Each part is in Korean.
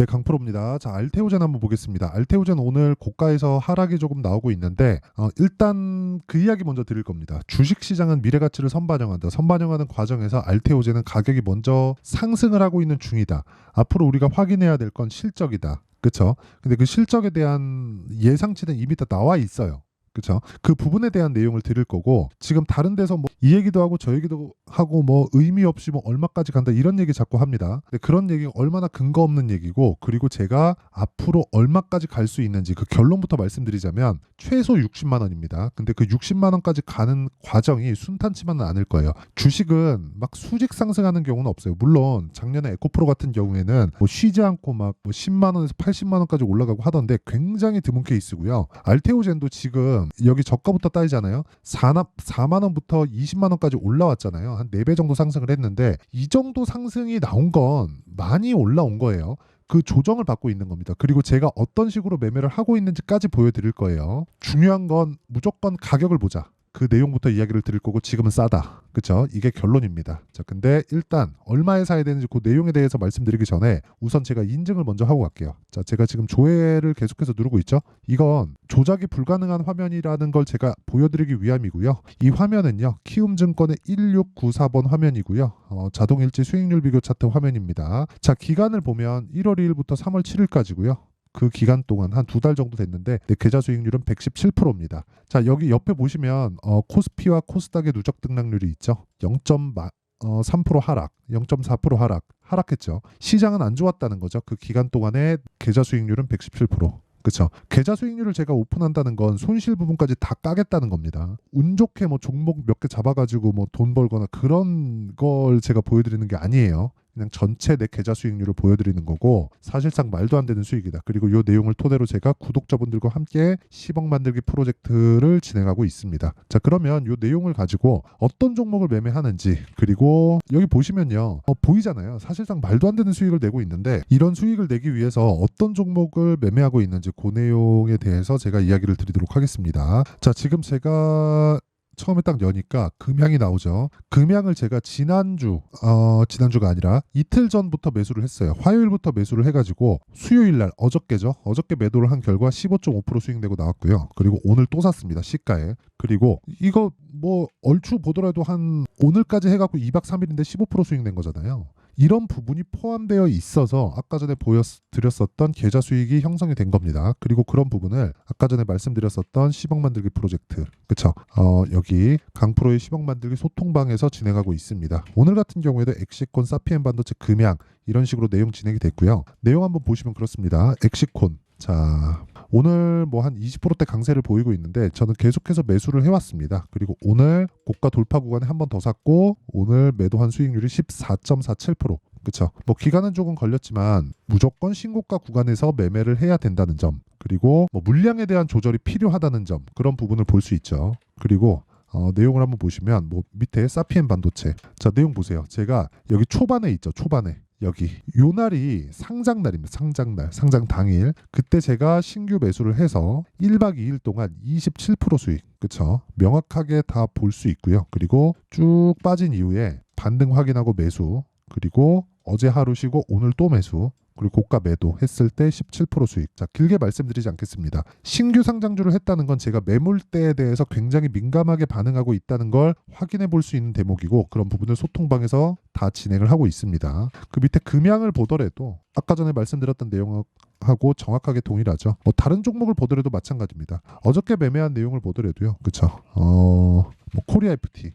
네, 강프로입니다. 자, 알테오젠 한번 보겠습니다. 알테오젠 오늘 고가에서 하락이 조금 나오고 있는데 일단 그 이야기 먼저 드릴 겁니다. 주식시장은 미래가치를 선반영한다. 선반영하는 과정에서 알테오젠은 가격이 먼저 상승을 하고 있는 중이다. 앞으로 우리가 확인해야 될 건 실적이다. 그쵸? 근데 그 실적에 대한 예상치는 이미 다 나와 있어요. 그쵸? 그 부분에 대한 내용을 드릴 거고, 지금 다른 데서 뭐 이 얘기도 하고 저 얘기도 하고 뭐 의미 없이 뭐 얼마까지 간다 이런 얘기 자꾸 합니다. 근데 그런 얘기가 얼마나 근거 없는 얘기고, 그리고 제가 앞으로 얼마까지 갈 수 있는지 그 결론부터 말씀드리자면 최소 60만 원입니다. 근데 그 60만 원까지 가는 과정이 순탄치만은 않을 거예요. 주식은 막 수직 상승하는 경우는 없어요. 물론 작년에 에코프로 같은 경우에는 뭐 쉬지 않고 막 뭐 10만 원에서 80만 원까지 올라가고 하던데 굉장히 드문 케이스고요. 알테오젠도 지금 여기 저가부터 따지잖아요. 4만 원부터 20만 원까지 올라왔잖아요. 한 4배 정도 상승을 했는데 이 정도 상승이 나온 건 많이 올라온 거예요. 그 조정을 받고 있는 겁니다. 그리고 제가 어떤 식으로 매매를 하고 있는지까지 보여드릴 거예요. 중요한 건 무조건 가격을 보자. 그 내용부터 이야기를 드릴 거고, 지금은 싸다. 그쵸? 이게 결론입니다. 자, 근데 일단 얼마에 사야 되는지 그 내용에 대해서 말씀드리기 전에 우선 제가 인증을 먼저 하고 갈게요. 자, 제가 지금 조회를 계속해서 누르고 있죠? 이건 조작이 불가능한 화면이라는 걸 제가 보여드리기 위함이고요. 이 화면은요, 키움증권의 1694번 화면이고요. 자동일지 수익률 비교 차트 화면입니다. 자, 기간을 보면 1월 2일부터 3월 7일까지고요. 그 기간 동안 한 2달 정도 됐는데 계좌 수익률은 117%입니다. 자, 여기 옆에 보시면 코스피와 코스닥의 누적 등락률이 있죠. 0.3% 하락, 0.4% 하락했죠. 시장은 안 좋았다는 거죠. 그 기간 동안에 계좌 수익률은 117%. 그렇죠. 계좌 수익률을 제가 오픈한다는 건 손실 부분까지 다 까겠다는 겁니다. 운 좋게 뭐 종목 몇 개 잡아가지고 뭐 돈 벌거나 그런 걸 제가 보여드리는 게 아니에요. 그냥 전체 내 계좌 수익률을 보여드리는 거고, 사실상 말도 안 되는 수익이다. 그리고 이 내용을 토대로 제가 구독자분들과 함께 10억 만들기 프로젝트를 진행하고 있습니다. 자, 그러면 이 내용을 가지고 어떤 종목을 매매하는지, 그리고 여기 보시면요, 보이잖아요. 사실상 말도 안 되는 수익을 내고 있는데 이런 수익을 내기 위해서 어떤 종목을 매매하고 있는지 그 내용에 대해서 제가 이야기를 드리도록 하겠습니다. 자, 지금 제가 처음에 딱 여니까 금양이 나오죠. 금양을 제가 지난주가 아니라 이틀 전부터 매수를 했어요. 화요일부터 매수를 해가지고 수요일 날, 어저께죠. 어저께 매도를 한 결과 15.5% 수익 내고 나왔고요. 그리고 오늘 또 샀습니다. 시가에. 그리고 이거 뭐 얼추 보더라도 한 오늘까지 해갖고 2박 3일인데 15% 수익 낸 거잖아요. 이런 부분이 포함되어 있어서 아까 전에 보여드렸었던 계좌 수익이 형성이 된 겁니다. 그리고 그런 부분을 아까 전에 말씀드렸었던 10억 만들기 프로젝트, 그쵸? 여기 강프로의 10억 만들기 소통방에서 진행하고 있습니다. 오늘 같은 경우에도 엑시콘, 사피엔 반도체, 금양 이런 식으로 내용 진행이 됐고요. 내용 한번 보시면 그렇습니다. 엑시콘, 자, 오늘 뭐 한 20%대 강세를 보이고 있는데 저는 계속해서 매수를 해왔습니다. 그리고 오늘 고가 돌파 구간에 한 번 더 샀고, 오늘 매도한 수익률이 14.47%. 그쵸? 뭐 기간은 조금 걸렸지만 무조건 신고가 구간에서 매매를 해야 된다는 점, 그리고 뭐 물량에 대한 조절이 필요하다는 점, 그런 부분을 볼 수 있죠. 그리고 내용을 한번 보시면 뭐 밑에 사피엔 반도체, 자, 내용 보세요. 제가 여기 초반에 있죠. 초반에 여기 요 날이 상장날입니다. 상장 당일. 그때 제가 신규 매수를 해서 1박 2일 동안 27% 수익. 그쵸? 명확하게 다 볼 수 있고요. 그리고 쭉 빠진 이후에 반등 확인하고 매수. 그리고 어제 하루 쉬고 오늘 또 매수. 그리고 고가 매도 했을 때 17% 수익. 자, 길게 말씀드리지 않겠습니다. 신규 상장주를 했다는 건 제가 매물대에 대해서 굉장히 민감하게 반응하고 있다는 걸 확인해 볼 수 있는 대목이고, 그런 부분을 소통방에서 다 진행을 하고 있습니다. 그 밑에 금양을 보더라도 아까 전에 말씀드렸던 내용하고 정확하게 동일하죠. 뭐 다른 종목을 보더라도 마찬가지입니다. 어저께 매매한 내용을 보더라도요. 그쵸? 뭐 코리아 FT.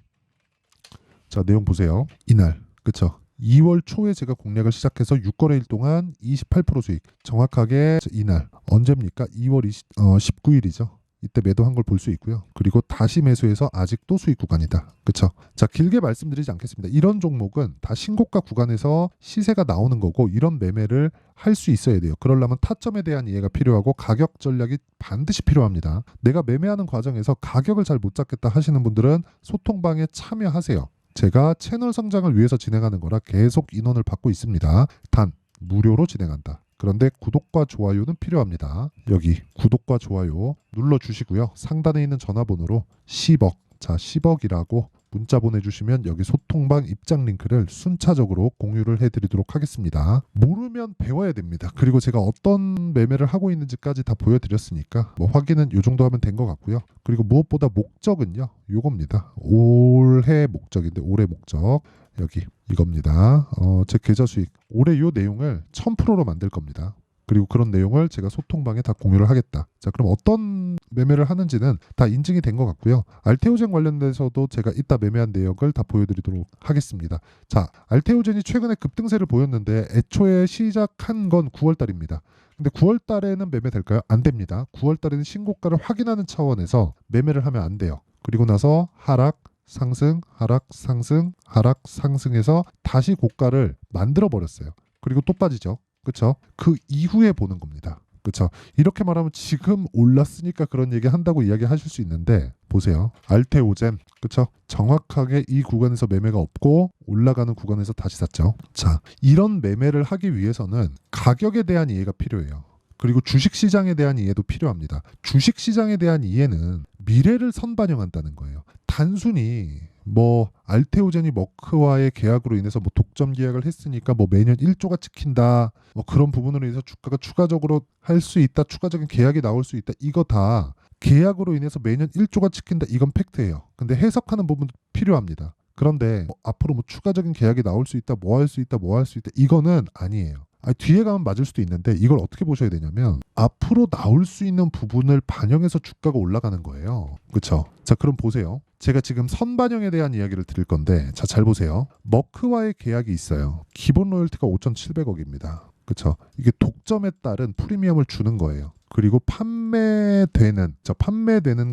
자, 내용 보세요. 이날. 그쵸? 2월 초에 제가 공략을 시작해서 6거래일 동안 28% 수익. 정확하게 이날 언제입니까? 2월 19일이죠. 이때 매도한 걸 볼 수 있고요. 그리고 다시 매수해서 아직도 수익 구간이다. 그쵸? 자, 길게 말씀드리지 않겠습니다. 이런 종목은 다 신고가 구간에서 시세가 나오는 거고, 이런 매매를 할 수 있어야 돼요. 그러려면 타점에 대한 이해가 필요하고 가격 전략이 반드시 필요합니다. 내가 매매하는 과정에서 가격을 잘 못 잡겠다 하시는 분들은 소통방에 참여하세요. 제가 채널 성장을 위해서 진행하는 거라 계속 인원을 받고 있습니다. 단 무료로 진행한다. 그런데 구독과 좋아요는 필요합니다. 여기 구독과 좋아요 눌러주시고요. 상단에 있는 전화번호로 10억, 자 10억이라고 문자 보내주시면 여기 소통방 입장 링크를 순차적으로 공유를 해드리도록 하겠습니다. 모르면 배워야 됩니다. 그리고 제가 어떤 매매를 하고 있는지까지 다 보여드렸으니까 뭐 확인은 이 정도 하면 된 것 같고요. 그리고 무엇보다 목적은요, 요겁니다. 올해 목적인데 올해 목적 여기 이겁니다. 제 계좌 수익 올해 요 내용을 1000%로 만들 겁니다. 그리고 그런 내용을 제가 소통방에 다 공유를 하겠다. 자, 그럼 어떤 매매를 하는지는 다 인증이 된 것 같고요. 알테오젠 관련돼서도 제가 이따 매매한 내역을 다 보여드리도록 하겠습니다. 자, 알테오젠이 최근에 급등세를 보였는데 애초에 시작한 건 9월달입니다. 근데 9월달에는 매매될까요? 안 됩니다. 9월달에는 신고가를 확인하는 차원에서 매매를 하면 안 돼요. 그리고 나서 하락, 상승, 하락, 상승, 하락, 상승해서 다시 고가를 만들어 버렸어요. 그리고 또 빠지죠. 그렇죠? 그 이후에 보는 겁니다. 그렇죠? 이렇게 말하면 지금 올랐으니까 그런 얘기 한다고 이야기하실 수 있는데 보세요. 알테오젠, 그렇죠? 정확하게 이 구간에서 매매가 없고 올라가는 구간에서 다시 샀죠. 자, 이런 매매를 하기 위해서는 가격에 대한 이해가 필요해요. 그리고 주식시장에 대한 이해도 필요합니다. 주식시장에 대한 이해는 미래를 선반영한다는 거예요. 단순히 뭐 알테오젠이 머크와의 계약으로 인해서 뭐 독점 계약을 했으니까 뭐 매년 1조가 찍힌다, 뭐 그런 부분으로 인해서 주가가 추가적으로 할 수 있다, 추가적인 계약이 나올 수 있다, 이거 다 계약으로 인해서 매년 1조가 찍힌다, 이건 팩트예요. 근데 해석하는 부분도 필요합니다. 그런데 뭐 앞으로 뭐 추가적인 계약이 나올 수 있다, 뭐 할 수 있다, 뭐 할 수 있다, 이거는 아니에요. 뒤에 가면 맞을 수도 있는데 이걸 어떻게 보셔야 되냐면 앞으로 나올 수 있는 부분을 반영해서 주가가 올라가는 거예요. 그렇죠? 자, 그럼 보세요. 제가 지금 선반영에 대한 이야기를 드릴 건데, 자, 잘 보세요. 머크와의 계약이 있어요. 기본 로열티가 5,700억입니다. 그렇죠? 이게 독점에 따른 프리미엄을 주는 거예요. 그리고 판매되는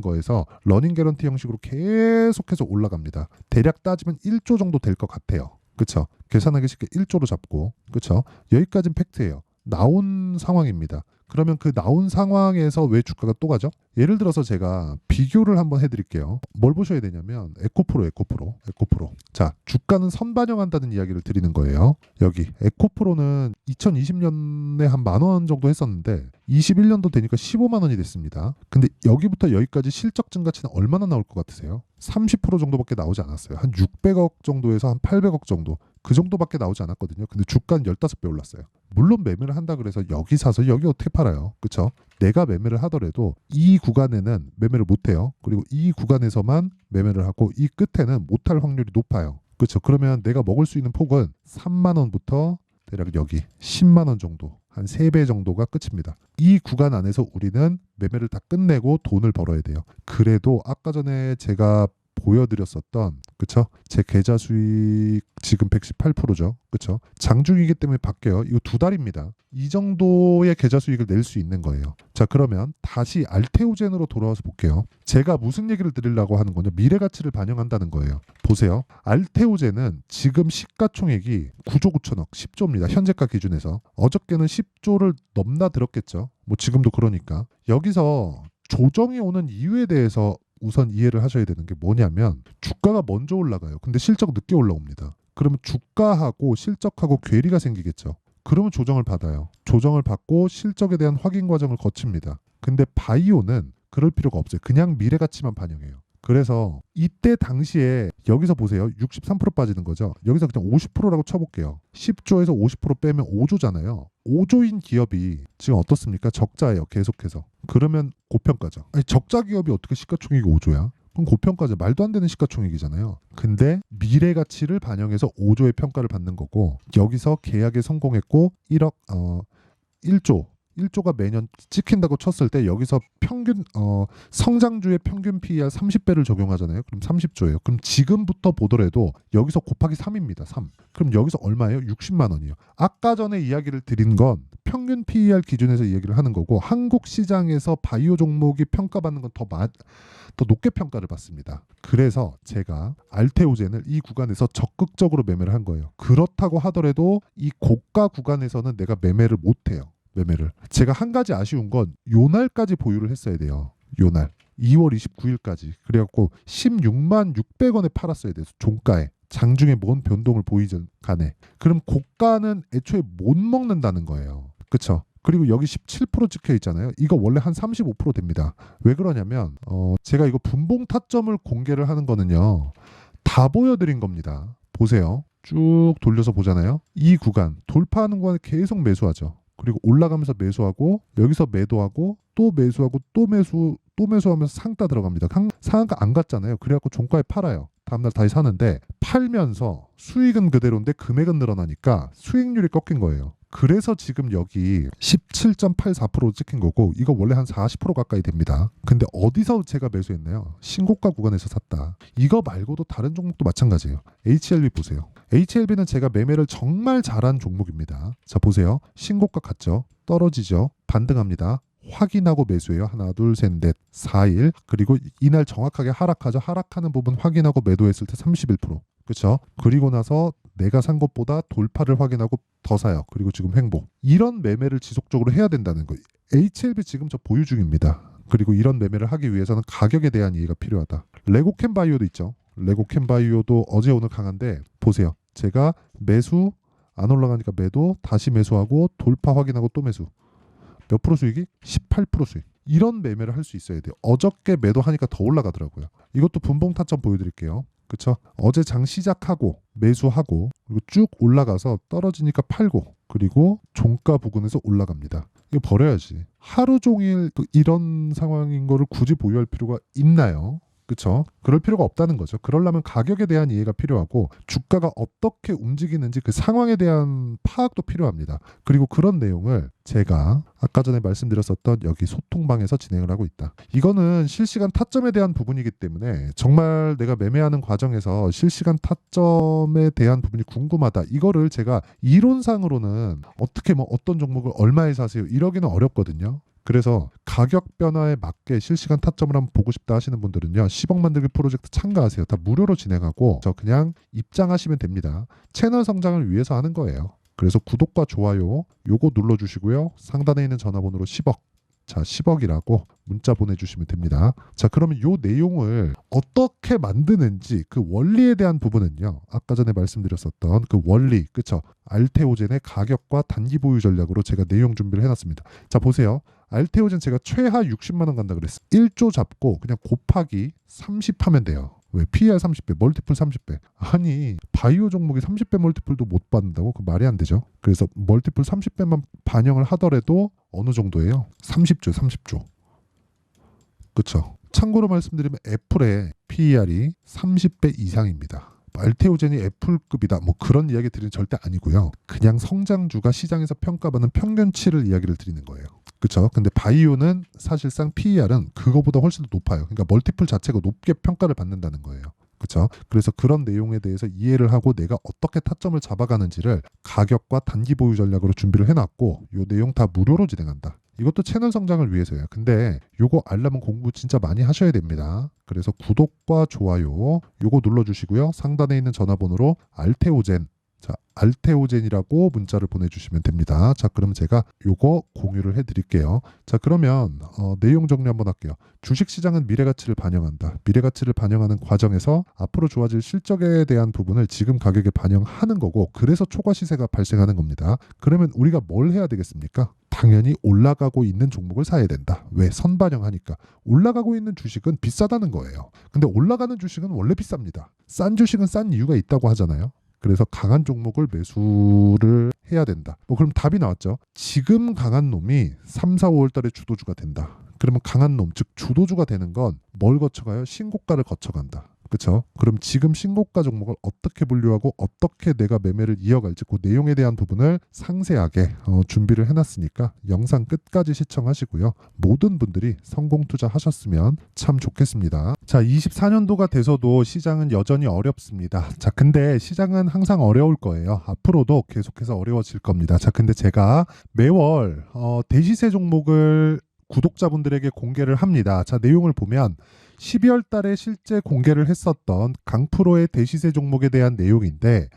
거에서 러닝 개런티 형식으로 계속해서 올라갑니다. 대략 따지면 1조 정도 될 것 같아요. 그렇죠? 계산하기 쉽게 1조로 잡고, 그렇죠? 여기까지는 팩트예요. 나온 상황입니다. 그러면 그 나온 상황에서 왜 주가가 또 가죠? 예를 들어서 제가 비교를 한번 해드릴게요. 뭘 보셔야 되냐면 에코프로. 자, 주가는 선반영한다는 이야기를 드리는 거예요. 여기 에코프로는 2020년에 한 10,000원 정도 했었는데 21년도 되니까 15만 원이 됐습니다. 근데 여기부터 여기까지 실적 증가치는 얼마나 나올 것 같으세요? 30% 정도밖에 나오지 않았어요. 한 600억 정도에서 한 800억 정도, 그 정도밖에 나오지 않았거든요. 근데 주가는 15배 올랐어요. 물론 매매를 한다 그래서 여기 사서 여기 어떻게 팔아요? 그렇죠? 내가 매매를 하더라도 이 구간에는 매매를 못해요. 그리고 이 구간에서만 매매를 하고 이 끝에는 못할 확률이 높아요. 그렇죠? 그러면 내가 먹을 수 있는 폭은 3만 원부터 대략 여기 10만 원 정도, 한 3배 정도가 끝입니다. 이 구간 안에서 우리는 매매를 다 끝내고 돈을 벌어야 돼요. 그래도 아까 전에 제가 보여드렸었던, 그쵸? 제 계좌 수익 지금 118%죠. 그쵸? 장중이기 때문에 바뀌어요. 이거 2달입니다. 이 정도의 계좌 수익을 낼 수 있는 거예요. 자, 그러면 다시 알테오젠으로 돌아와서 볼게요. 제가 무슨 얘기를 드리려고 하는 거냐? 미래 가치를 반영한다는 거예요. 보세요. 알테오젠은 지금 시가총액이 9조 9천억, 10조입니다. 현재가 기준에서. 어저께는 10조를 넘나들었겠죠. 뭐 지금도 그러니까. 여기서 조정이 오는 이유에 대해서 우선 이해를 하셔야 되는 게 뭐냐면 주가가 먼저 올라가요. 근데 실적 늦게 올라옵니다. 그러면 주가하고 실적하고 괴리가 생기겠죠. 그러면 조정을 받아요. 조정을 받고 실적에 대한 확인 과정을 거칩니다. 근데 바이오는 그럴 필요가 없어요. 그냥 미래 가치만 반영해요. 그래서 이때 당시에 여기서 보세요. 63% 빠지는 거죠. 여기서 그냥 50%라고 쳐볼게요. 10조에서 50% 빼면 5조잖아요. 5조인 기업이 지금 어떻습니까? 적자예요. 계속해서. 그러면 고평가죠. 아니, 적자 기업이 어떻게 시가총액이 5조야? 그럼 고평가죠. 말도 안 되는 시가총액이잖아요. 근데 미래 가치를 반영해서 5조의 평가를 받는 거고, 여기서 계약에 성공했고 1조가 매년 찍힌다고 쳤을 때 여기서 평균 성장주의 평균 PER 30배를 적용하잖아요. 그럼 30조예요. 그럼 지금부터 보더라도 여기서 곱하기 3입니다. 3. 그럼 여기서 얼마예요? 60만 원이요. 아까 전에 이야기를 드린 건 평균 PER 기준에서 이야기를 하는 거고, 한국 시장에서 바이오 종목이 평가받는 건 더 높게 평가를 받습니다. 그래서 제가 알테오젠을 이 구간에서 적극적으로 매매를 한 거예요. 그렇다고 하더라도 이 고가 구간에서는 내가 매매를 못해요. 제가 한 가지 아쉬운 건 요날까지 보유를 했어야 돼요. 요날 2월 29일까지. 그래갖고 16만 600원에 팔았어야 돼서 종가에. 장중에 뭔 변동을 보이든 간에. 그럼 고가는 애초에 못 먹는다는 거예요. 그쵸? 그리고 여기 17% 찍혀 있잖아요. 이거 원래 한 35% 됩니다. 왜 그러냐면 제가 이거 분봉 타점을 공개를 하는 거는요, 다 보여드린 겁니다. 보세요. 쭉 돌려서 보잖아요. 이 구간, 돌파하는 구간에 계속 매수하죠. 그리고 올라가면서 매수하고 여기서 매도하고 또 매수하고 또 매수하면서 상따 들어갑니다. 상한가 안 갔잖아요. 그래갖고 종가에 팔아요. 다음날 다시 사는데 팔면서 수익은 그대로인데 금액은 늘어나니까 수익률이 꺾인 거예요. 그래서 지금 여기 17.84% 찍힌 거고 이거 원래 한 40% 가까이 됩니다. 근데 어디서 제가 매수했나요? 신고가 구간에서 샀다. 이거 말고도 다른 종목도 마찬가지예요. HLB 보세요. HLB는 제가 매매를 정말 잘한 종목입니다. 자 보세요. 신고가 갔죠. 떨어지죠. 반등합니다. 확인하고 매수해요. 하나, 둘, 셋, 넷, 4일. 그리고 이날 정확하게 하락하죠. 하락하는 부분 확인하고 매도했을 때 31%. 그렇죠? 그리고 나서 내가 산 것보다 돌파를 확인하고 더 사요. 그리고 지금 횡보. 이런 매매를 지속적으로 해야 된다는 거예요. HLB 지금 저 보유 중입니다. 그리고 이런 매매를 하기 위해서는 가격에 대한 이해가 필요하다. 레고캠 바이오도 있죠. 레고캠 바이오도 어제 오늘 강한데 보세요. 제가 매수 안 올라가니까 매도 다시 매수하고 돌파 확인하고 또 매수. 몇 프로 수익이? 18% 수익. 이런 매매를 할 수 있어야 돼요. 어저께 매도하니까 더 올라가더라고요. 이것도 분봉 타점 보여드릴게요. 그쵸? 어제 장 시작하고 매수하고 그리고 쭉 올라가서 떨어지니까 팔고 그리고 종가 부근에서 올라갑니다. 이거 버려야지. 하루 종일 또 이런 상황인 거를 굳이 보유할 필요가 있나요? 그쵸? 그럴 필요가 없다는 거죠. 그러려면 가격에 대한 이해가 필요하고 주가가 어떻게 움직이는지 그 상황에 대한 파악도 필요합니다. 그리고 그런 내용을 제가 아까 전에 말씀드렸었던 여기 소통방에서 진행을 하고 있다. 이거는 실시간 타점에 대한 부분이기 때문에 정말 내가 매매하는 과정에서 실시간 타점에 대한 부분이 궁금하다. 이거를 제가 이론상으로는 어떻게 뭐 어떤 종목을 얼마에 사세요 이러기는 어렵거든요. 그래서 가격 변화에 맞게 실시간 타점을 한번 보고 싶다 하시는 분들은요. 10억 만들기 프로젝트 참가하세요. 다 무료로 진행하고 저 그냥 입장하시면 됩니다. 채널 성장을 위해서 하는 거예요. 그래서 구독과 좋아요 요거 눌러주시고요. 상단에 있는 전화번호로 10억 자 10억이라고 문자 보내주시면 됩니다. 자 그러면 요 내용을 어떻게 만드는지 그 원리에 대한 부분은요. 아까 전에 말씀드렸었던 그 원리 그쵸? 알테오젠의 가격과 단기 보유 전략으로 제가 내용 준비를 해놨습니다. 자 보세요. 알테오젠 제가 최하 60만 원 간다 그랬어요. 1조 잡고 그냥 곱하기 30 하면 돼요. 왜? PER 30배, 멀티플 30배. 아니 바이오 종목이 30배 멀티플도 못 받는다고? 그 말이 안 되죠. 그래서 멀티플 30배만 반영을 하더라도 어느 정도예요? 30조, 30조. 그쵸? 참고로 말씀드리면 애플의 PER이 30배 이상입니다. 알테오젠이 애플급이다 뭐 그런 이야기 드리는 절대 아니고요. 그냥 성장주가 시장에서 평가받는 평균치를 이야기를 드리는 거예요. 그렇죠? 근데 바이오는 사실상 PER은 그거보다 훨씬 더 높아요. 그러니까 멀티플 자체가 높게 평가를 받는다는 거예요. 그렇죠? 그래서 그런 내용에 대해서 이해를 하고 내가 어떻게 타점을 잡아가는지를 가격과 단기 보유 전략으로 준비를 해놨고 이 내용 다 무료로 진행한다. 이것도 채널 성장을 위해서예요. 근데 요거 알려면 공부 진짜 많이 하셔야 됩니다. 그래서 구독과 좋아요 요거 눌러주시고요. 상단에 있는 전화번호로 알테오젠 자 알테오젠이라고 문자를 보내주시면 됩니다. 자 그럼 제가 요거 공유를 해드릴게요. 자 그러면 내용 정리 한번 할게요. 주식시장은 미래가치를 반영한다. 미래가치를 반영하는 과정에서 앞으로 좋아질 실적에 대한 부분을 지금 가격에 반영하는 거고 그래서 초과 시세가 발생하는 겁니다. 그러면 우리가 뭘 해야 되겠습니까? 당연히 올라가고 있는 종목을 사야 된다. 왜? 선반영하니까. 올라가고 있는 주식은 비싸다는 거예요. 근데 올라가는 주식은 원래 비쌉니다. 싼 주식은 싼 이유가 있다고 하잖아요. 그래서 강한 종목을 매수를 해야 된다. 뭐 그럼 답이 나왔죠. 지금 강한 놈이 3, 4, 5월 달에 주도주가 된다. 그러면 강한 놈, 즉 주도주가 되는 건 뭘 거쳐가요? 신고가를 거쳐간다. 그렇죠? 그럼 지금 신고가 종목을 어떻게 분류하고 어떻게 내가 매매를 이어갈지 그 내용에 대한 부분을 상세하게 준비를 해놨으니까 영상 끝까지 시청하시고요. 모든 분들이 성공 투자하셨으면 참 좋겠습니다. 자, 24년도가 돼서도 시장은 여전히 어렵습니다. 자, 근데 시장은 항상 어려울 거예요. 앞으로도 계속해서 어려워질 겁니다. 자, 근데 제가 매월 대시세 종목을 구독자분들에게 공개를 합니다. 자, 내용을 보면 12월 달에 실제 공개를 했었던 강프로의 대시세 종목에 대한 내용인데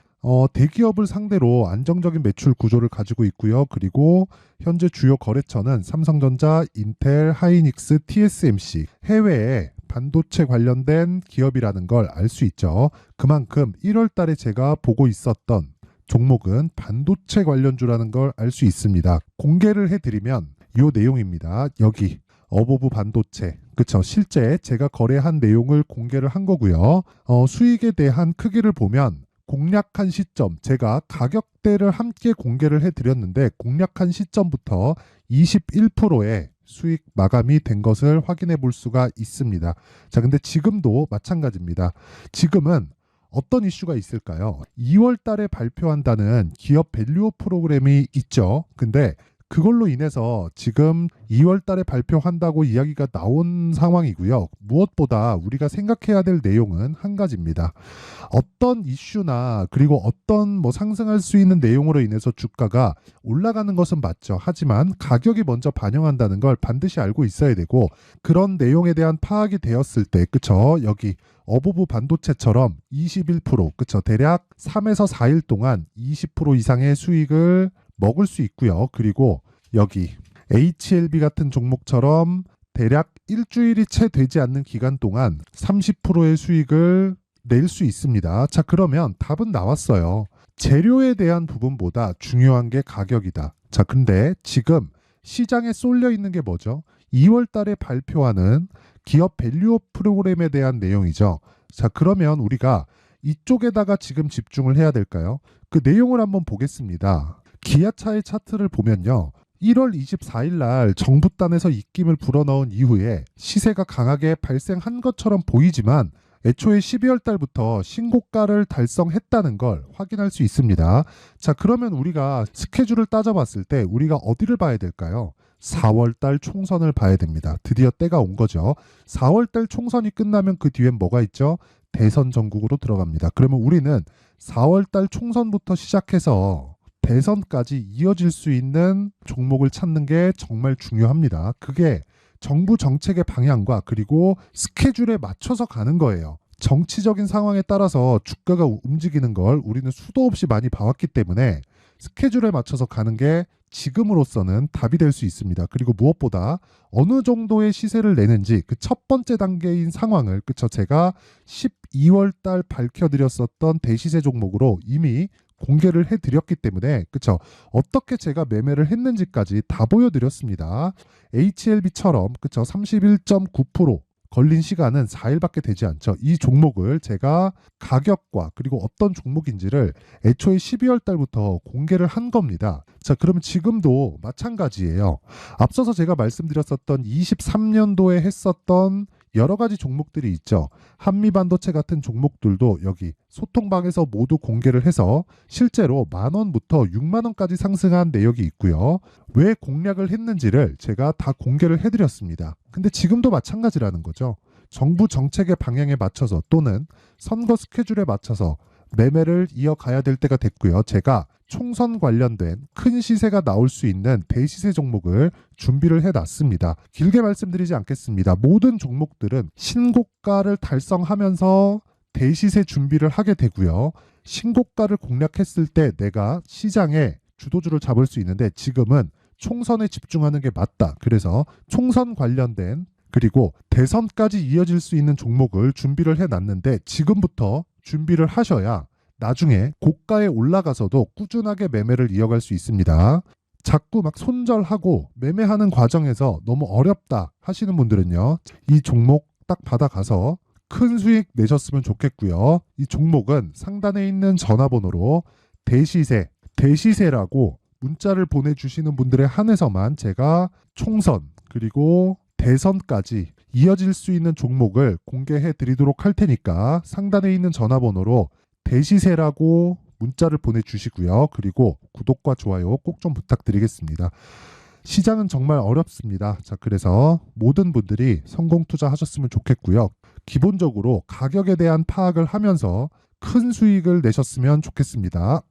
대기업을 상대로 안정적인 매출 구조를 가지고 있고요. 그리고 현재 주요 거래처는 삼성전자, 인텔, 하이닉스, TSMC 해외에 반도체 관련된 기업이라는 걸 알 수 있죠. 그만큼 1월 달에 제가 보고 있었던 종목은 반도체 관련주라는 걸 알 수 있습니다. 공개를 해드리면 이 내용입니다. 여기 어보브 반도체, 그쵸? 실제 제가 거래한 내용을 공개를 한 거고요. 수익에 대한 크기를 보면 공략한 시점, 제가 가격대를 함께 공개를 해드렸는데 공략한 시점부터 21%의 수익 마감이 된 것을 확인해 볼 수가 있습니다. 자, 근데 지금도 마찬가지입니다. 지금은 어떤 이슈가 있을까요? 2월 달에 발표한다는 기업 밸류업 프로그램이 있죠. 근데 그걸로 인해서 지금 2월 달에 발표한다고 이야기가 나온 상황이고요. 무엇보다 우리가 생각해야 될 내용은 한 가지입니다. 어떤 이슈나 그리고 어떤 상승할 수 있는 내용으로 인해서 주가가 올라가는 것은 맞죠. 하지만 가격이 먼저 반영한다는 걸 반드시 알고 있어야 되고, 그런 내용에 대한 파악이 되었을 때, 그쵸? 여기 어보브 반도체처럼 21%, 그쵸? 대략 3에서 4일 동안 20% 이상의 수익을 먹을 수 있고요. 그리고 여기 HLB 같은 종목처럼 대략 일주일이 채 되지 않는 기간 동안 30%의 수익을 낼 수 있습니다. 자, 그러면 답은 나왔어요. 재료에 대한 부분보다 중요한 게 가격이다. 자, 근데 지금 시장에 쏠려 있는 게 뭐죠? 2월 달에 발표하는 기업 밸류업 프로그램에 대한 내용이죠. 자, 그러면 우리가 이쪽에다가 지금 집중을 해야 될까요? 그 내용을 한번 보겠습니다. 기아차의 차트를 보면요. 1월 24일 날 정부단에서 입김을 불어넣은 이후에 시세가 강하게 발생한 것처럼 보이지만 애초에 12월 달부터 신고가를 달성했다는 걸 확인할 수 있습니다. 자, 그러면 우리가 스케줄을 따져봤을 때 우리가 어디를 봐야 될까요? 4월 달 총선을 봐야 됩니다. 드디어 때가 온 거죠. 4월 달 총선이 끝나면 그 뒤엔 뭐가 있죠? 대선 전국으로 들어갑니다. 그러면 우리는 4월 달 총선부터 시작해서 대선까지 이어질 수 있는 종목을 찾는 게 정말 중요합니다. 그게 정부 정책의 방향과 그리고 스케줄에 맞춰서 가는 거예요. 정치적인 상황에 따라서 주가가 움직이는 걸 우리는 수도 없이 많이 봐왔기 때문에 스케줄에 맞춰서 가는 게 지금으로서는 답이 될 수 있습니다. 그리고 무엇보다 어느 정도의 시세를 내는지 그 첫 번째 단계인 상황을, 그쵸? 제가 12월 달 밝혀드렸었던 대시세 종목으로 이미 공개를 해드렸기 때문에, 그쵸? 어떻게 제가 매매를 했는지까지 다 보여드렸습니다. HLB처럼, 그쵸? 31.9% 걸린 시간은 4일밖에 되지 않죠. 이 종목을 제가 가격과 그리고 어떤 종목인지를 애초에 12월 달부터 공개를 한 겁니다. 자, 그러면 지금도 마찬가지예요. 앞서서 제가 말씀드렸었던 23년도에 했었던 여러 가지 종목들이 있죠. 한미반도체 같은 종목들도 여기 소통방에서 모두 공개를 해서 실제로 10,000원부터 60,000원까지 상승한 내역이 있고요. 왜 공략을 했는지를 제가 다 공개를 해드렸습니다. 근데 지금도 마찬가지라는 거죠. 정부 정책의 방향에 맞춰서 또는 선거 스케줄에 맞춰서 매매를 이어가야 될 때가 됐고요. 제가 총선 관련된 큰 시세가 나올 수 있는 대시세 종목을 준비를 해놨습니다. 길게 말씀드리지 않겠습니다. 모든 종목들은 신고가를 달성하면서 대시세 준비를 하게 되고요. 신고가를 공략했을 때 내가 시장에 주도주를 잡을 수 있는데 지금은 총선에 집중하는 게 맞다. 그래서 총선 관련된 그리고 대선까지 이어질 수 있는 종목을 준비를 해놨는데 지금부터 준비를 하셔야 나중에 고가에 올라가서도 꾸준하게 매매를 이어갈 수 있습니다. 자꾸 막 손절하고 매매하는 과정에서 너무 어렵다 하시는 분들은요. 이 종목 딱 받아가서 큰 수익 내셨으면 좋겠고요. 이 종목은 상단에 있는 전화번호로 대시세라고 문자를 보내주시는 분들에 한해서만 제가 총선 그리고 대선까지 이어질 수 있는 종목을 공개해 드리도록 할 테니까 상단에 있는 전화번호로 대시세라고 문자를 보내주시고요. 그리고 구독과 좋아요 꼭 좀 부탁드리겠습니다. 시장은 정말 어렵습니다. 자, 그래서 모든 분들이 성공 투자하셨으면 좋겠고요. 기본적으로 가격에 대한 파악을 하면서 큰 수익을 내셨으면 좋겠습니다.